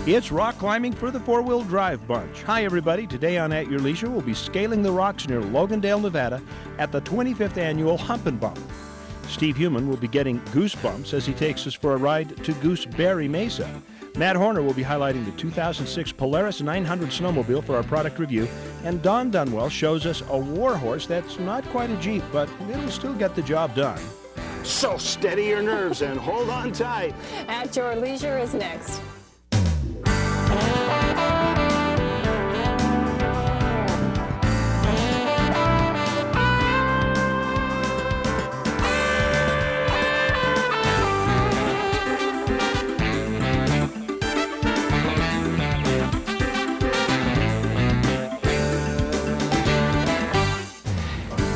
It's rock climbing for the four-wheel drive bunch. Hi, everybody. Today on At Your Leisure, we'll be scaling the rocks near Logandale, Nevada at the 25th annual Hump N Bump. Steve Human will be getting goosebumps as he takes us for a ride to Gooseberry Mesa. Matt Horner will be highlighting the 2006 Polaris 900 snowmobile for our product review. And Don Dunwell shows us a warhorse that's not quite a Jeep, but it'll still get the job done. So steady your nerves and hold on tight. At Your Leisure is next.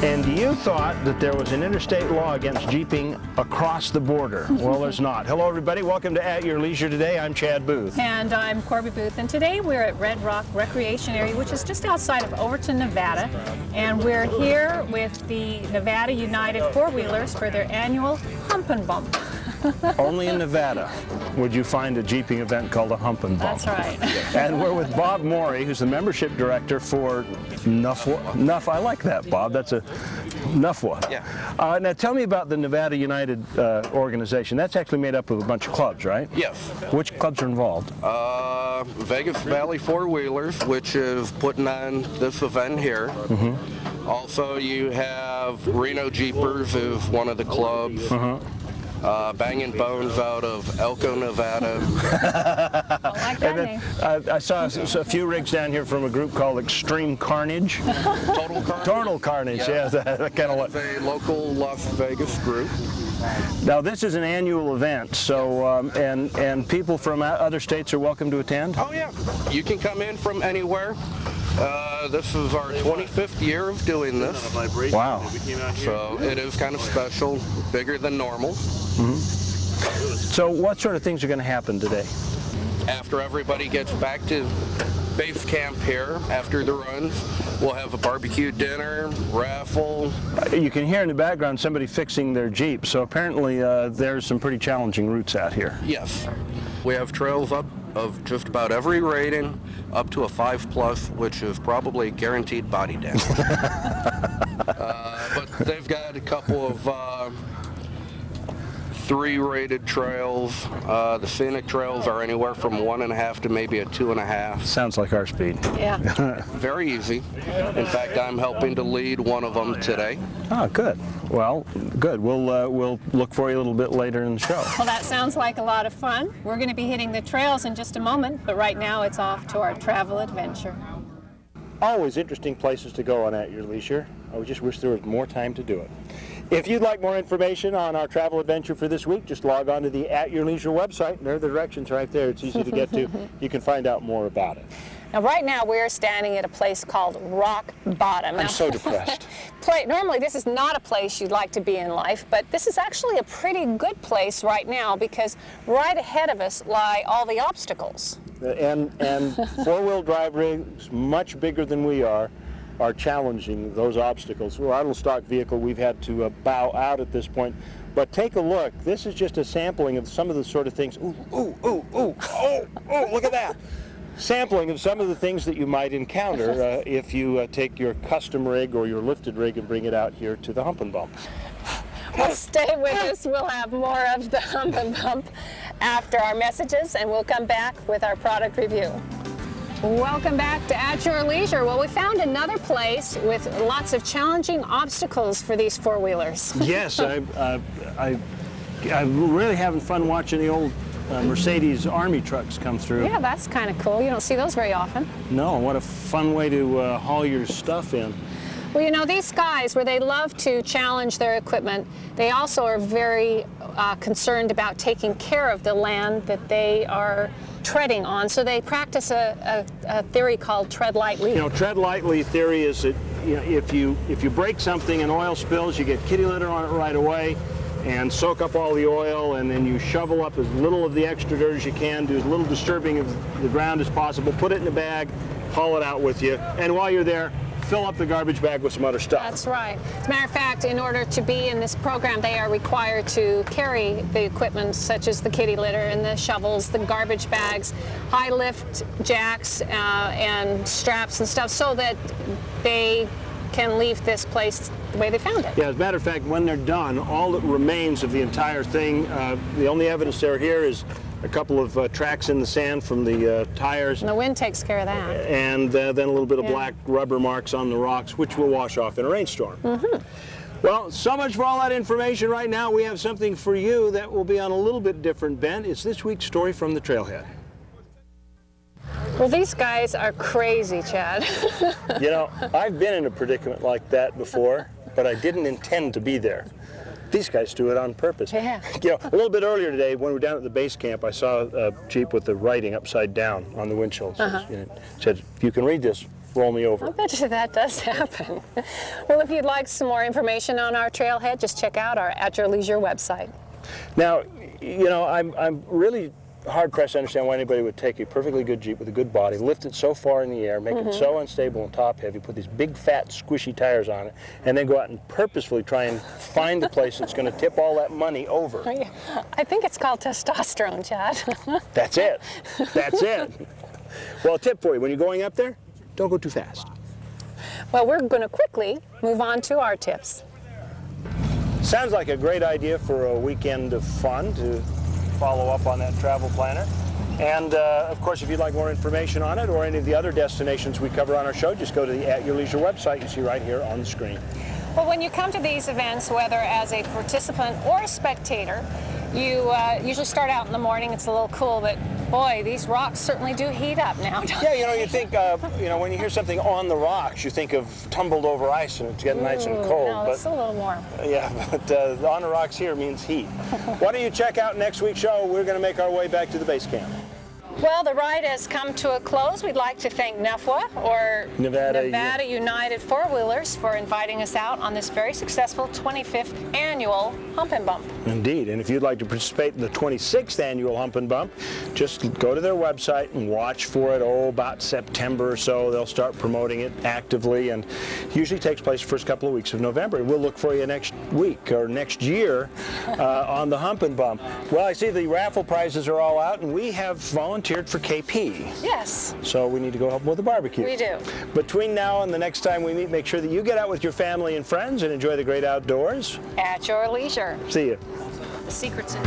And you thought that there was an interstate law against jeeping across the border. Well, there's not. Hello, everybody. Welcome to At Your Leisure today. I'm Chad Booth. And I'm Corby Booth. And today we're at Red Rock Recreation Area, which is just outside of Overton, Nevada. And we're here with the Nevada United Four-Wheelers for their annual Hump N Bump. Only in Nevada would you find a jeeping event called a Hump N Bump. That's right. And we're with Bob Morey, who's the membership director for NUFWA. I like that, Bob. That's a NUFWA. Yeah. Now tell me about the Nevada United organization. That's actually made up of a bunch of clubs, right? Yes. Which clubs are involved? Vegas Valley Four-Wheelers, which is putting on this event here. Mm-hmm. Also, you have Reno Jeepers is one of the clubs. Uh-huh. Bangin' Bones out of Elko, Nevada. I like that name. I saw a few rigs down here from a group called Extreme Carnage. Total Carnage. Total Carnage, yeah. That kind of. It's a local Las Vegas group. Now this is an annual event, so and people from other states are welcome to attend? Oh yeah, you can come in from anywhere. This is our 25th year of doing this. Wow. So it is kind of special, bigger than normal. Mm-hmm. So what sort of things are going to happen today? After everybody gets back to base camp here, after the runs, we'll have a barbecue dinner, raffle. You can hear in the background somebody fixing their Jeep, so apparently there's some pretty challenging routes out here. Yes. We have trails up of just about every rating, up to a 5+, which is probably guaranteed body damage. But they've got a couple of 3-rated trails. The scenic trails are anywhere from 1.5 to maybe a 2.5. Sounds like our speed. Yeah. Very easy. In fact, I'm helping to lead one of them today. Oh, good. Well, good. We'll look for you a little bit later in the show. Well, that sounds like a lot of fun. We're going to be hitting the trails in just a moment, but right now it's off to our travel adventure. Always interesting places to go on At Your Leisure. I just wish there was more time to do it. If you'd like more information on our travel adventure for this week, just log on to the At Your Leisure website, and there are the directions right there. It's easy to get to. You can find out more about it. Now, right now we're standing at a place called Rock Bottom. I'm so depressed. Normally this is not a place you'd like to be in life, but this is actually a pretty good place right now because right ahead of us lie all the obstacles. And four-wheel drive rigs, much bigger than we are challenging those obstacles. We're idle stock vehicle, we've had to bow out at this point. But take a look. This is just a sampling of some of the sort of things. Ooh, ooh, ooh, ooh, oh, oh, look at that. Sampling of some of the things that you might encounter if you take your custom rig or your lifted rig and bring it out here to the Hump N Bump. Well, stay with us. We'll have more of the Hump N Bump after our messages, and we'll come back with our product review. Welcome back to At Your Leisure. Well, we found another place with lots of challenging obstacles for these four-wheelers. Yes, I'm really having fun watching the old Mercedes Army trucks come through. Yeah, that's kind of cool. You don't see those very often. No, what a fun way to haul your stuff in. Well, you know, these guys, where they love to challenge their equipment, they also are very concerned about taking care of the land that they are treading on. So they practice a theory called tread lightly. You know, tread lightly theory is that, you know, if you break something and oil spills, you get kitty litter on it right away and soak up all the oil, and then you shovel up as little of the extra dirt as you can, do as little disturbing of the ground as possible, put it in a bag, haul it out with you, and while you're there, fill up the garbage bag with some other stuff. That's right. As a matter of fact, in order to be in this program, they are required to carry the equipment such as the kitty litter and the shovels, the garbage bags, high lift jacks and straps and stuff so that they can leave this place the way they found it. Yeah, as a matter of fact, when they're done, all that remains of the entire thing, the only evidence there here is a couple of tracks in the sand from the tires. And the wind takes care of that. And then a little bit of black rubber marks on the rocks, which will wash off in a rainstorm. Well, so much for all that information. Right now, we have something for you that will be on a little bit different bent. It's this week's story from the trailhead. Well, these guys are crazy, Chad. You know, I've been in a predicament like that before, but I didn't intend to be there. These guys do it on purpose. Yeah. You know, a little bit earlier today, when we were down at the base camp, I saw a Jeep with the writing upside down on the windshield. It said, if you can read this, roll me over. I bet you that does happen. Well, if you'd like some more information on our trailhead, just check out our At Your Leisure website. Now, you know, I'm really hard-pressed to understand why anybody would take a perfectly good Jeep with a good body, lift it so far in the air, make it so unstable and top-heavy, put these big, fat, squishy tires on it, and then go out and purposefully try and find the place that's going to tip all that money over. I think it's called testosterone, Chad. That's it. That's it. Well, a tip for you, when you're going up there, don't go too fast. Well, we're going to quickly move on to our tips. Sounds like a great idea for a weekend of fun to follow up on that travel planner. And of course, if you'd like more information on it or any of the other destinations we cover on our show, just go to the At Your Leisure website you see right here on the screen. Well, when you come to these events, whether as a participant or a spectator, you usually start out in the morning. It's a little cool, but boy, these rocks certainly do heat up now. Yeah, you know, you think, you know, when you hear something on the rocks, you think of tumbled over ice and it's getting nice and cold. No, it's a little warm. Yeah, but on the rocks here means heat. Why don't you check out next week's show? We're going to make our way back to the base camp. Well, the ride has come to a close. We'd like to thank NEFWA, or Nevada United Four-Wheelers, for inviting us out on this very successful 25th annual Hump N Bump. Indeed, and if you'd like to participate in the 26th annual Hump N Bump, just go to their website and watch for it. Oh, about September or so, they'll start promoting it actively, and usually takes place the first couple of weeks of November. We'll look for you next week or next year on the Hump N Bump. Well, I see the raffle prizes are all out, and we have volunteered for KP. Yes. So we need to go help them with the barbecue. We do. Between now and the next time we meet, make sure that you get out with your family and friends and enjoy the great outdoors. At your leisure. See you. The secret's in